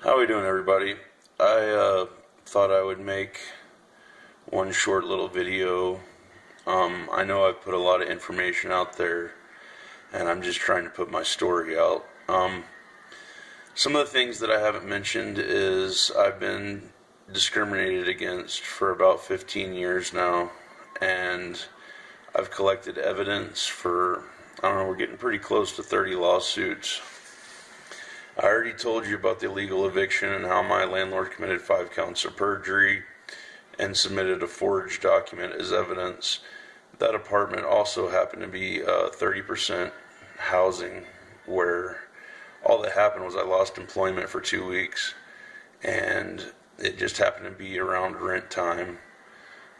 How we doing, everybody? I thought I would make one short little video. I know I've put a lot of information out there, and I'm just trying to put my story out. Some of the things that I haven't mentioned is I've been discriminated against for about 15 years now, and I've collected evidence for, I don't know, we're getting pretty close to 30 lawsuits. I already told you about the illegal eviction and how my landlord committed 5 counts of perjury and submitted a forged document as evidence. That apartment also happened to be 30% housing, where all that happened was I lost employment for 2 weeks, and it just happened to be around rent time.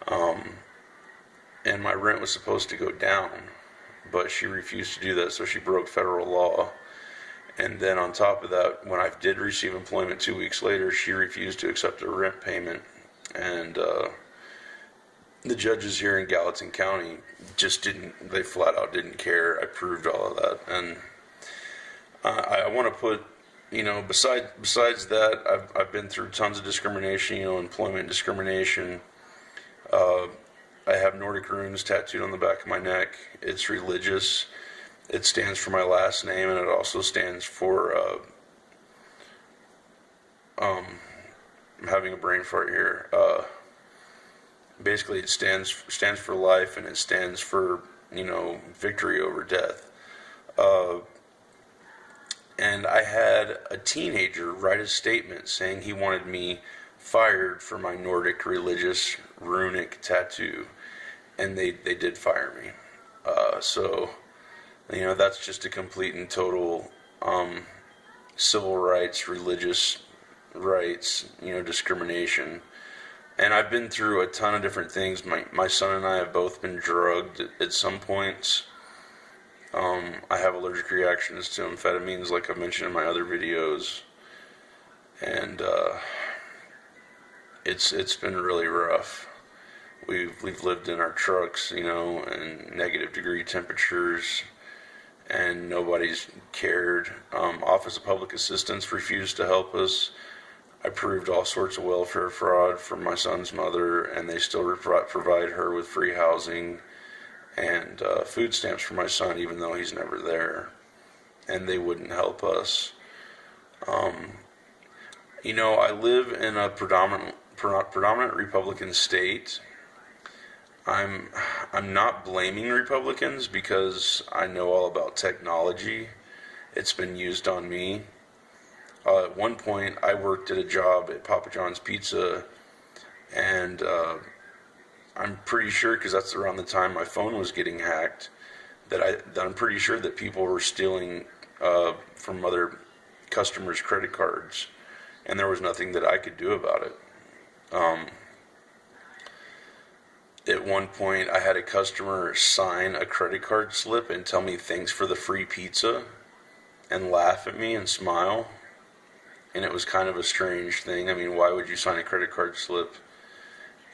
And my rent was supposed to go down, but she refused to do that, so she broke federal law. And then on top of that, when I did receive employment 2 weeks later, she refused to accept a rent payment. And the judges here in Gallatin County just they flat out didn't care. I proved all of that. And I want to put, besides that, I've been through tons of discrimination, employment discrimination. I have Nordic runes tattooed on the back of my neck. It's religious. It stands for my last name, and it also stands for, I'm having a brain fart here. Basically, it stands for life, and it stands for, victory over death. And I had a teenager write a statement saying he wanted me fired for my Nordic religious runic tattoo, and they did fire me. So that's just a complete and total civil rights, religious rights, discrimination. And I've been through a ton of different things. My son and I have both been drugged at some points. I have allergic reactions to amphetamines, like I mentioned in my other videos. And it's been really rough. We've lived in our trucks, in negative-degree temperatures, and nobody's cared. Office of Public Assistance refused to help us. I proved all sorts of welfare fraud for my son's mother, and they still provide her with free housing and food stamps for my son, even though he's never there. And they wouldn't help us. I live in a predominant Republican state. I'm not blaming Republicans because I know all about technology. It's been used on me. At one point, I worked at a job at Papa John's Pizza, and I'm pretty sure, because that's around the time my phone was getting hacked, that I'm pretty sure that people were stealing from other customers' credit cards, and there was nothing that I could do about it. At one point, I had a customer sign a credit card slip and tell me thanks for the free pizza and laugh at me and smile. And it was kind of a strange thing. I mean, why would you sign a credit card slip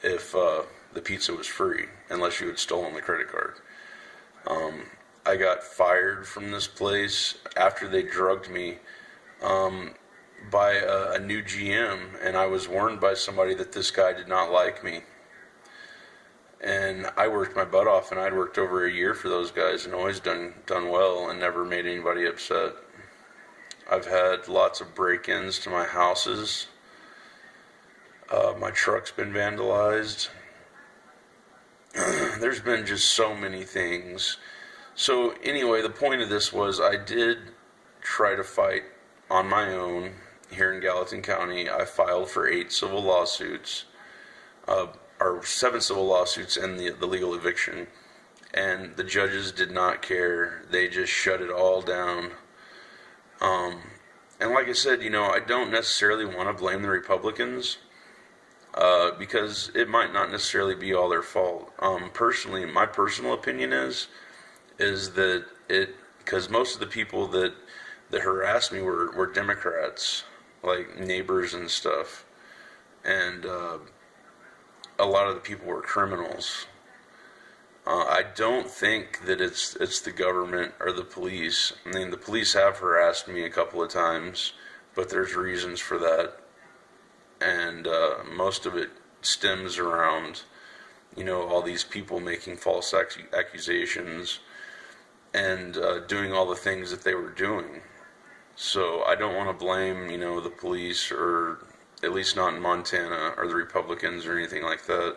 if the pizza was free, unless you had stolen the credit card? I got fired from this place after they drugged me by a new GM, and I was warned by somebody that this guy did not like me. And I worked my butt off, and I'd worked over a year for those guys and always done well and never made anybody upset. I've had lots of break-ins to my houses. My truck's been vandalized. There's been just so many things. So anyway, the point of this was I did try to fight on my own here in Gallatin County. I filed for 8 civil lawsuits. Or 7 civil lawsuits and the legal eviction, and the judges did not care. They just shut it all down. And like I said, I don't necessarily want to blame the Republicans because it might not necessarily be all their fault. Personally, my personal opinion is that because most of the people that harassed me were Democrats, like neighbors and stuff, and a lot of the people were criminals. I don't think that it's the government or the police. I mean, the police have harassed me a couple of times but there's reasons for that, and most of it stems around, all these people making false accusations and doing all the things that they were doing. So I don't want to blame, the police, or at least not in Montana, or the Republicans or anything like that.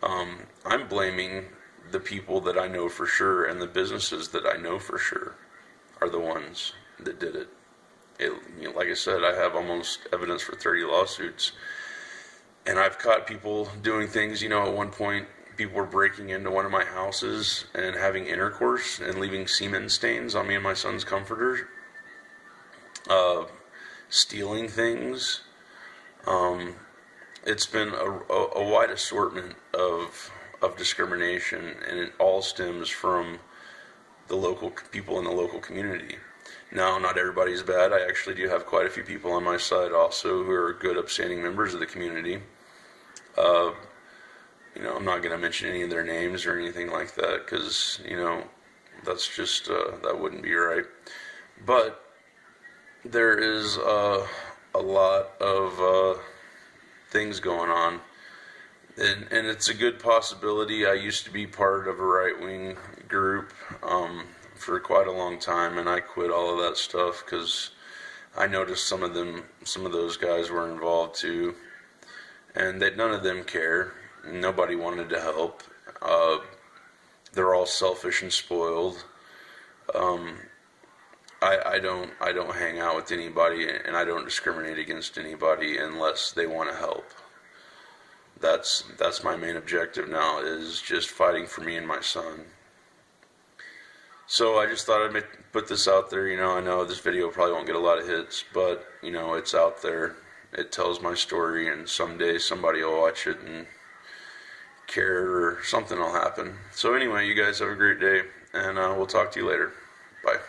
I'm blaming the people that I know for sure, and the businesses that I know for sure are the ones that did it. Like I said, I have almost evidence for 30 lawsuits, and I've caught people doing things. At one point, people were breaking into one of my houses and having intercourse and leaving semen stains on me and my son's comforter, stealing things. It's been a wide assortment of discrimination, and it all stems from the local people in the local community. Now, not everybody's bad. I actually do have quite a few people on my side also who are good, upstanding members of the community. I'm not going to mention any of their names or anything like that, because, that's just, that wouldn't be right. But there is a lot of things going on, and it's a good possibility. I used to be part of a right-wing group for quite a long time, and I quit all of that stuff because I noticed some of those guys were involved too, and that none of them care. Nobody wanted to help. They're all selfish and spoiled. I don't hang out with anybody, and I don't discriminate against anybody unless they want to help. That's my main objective now, is just fighting for me and my son. So I just thought I'd put this out there. I know this video probably won't get a lot of hits, but it's out there. It tells my story, and someday somebody will watch it and care, or something will happen. So anyway, you guys have a great day, and we'll talk to you later. Bye.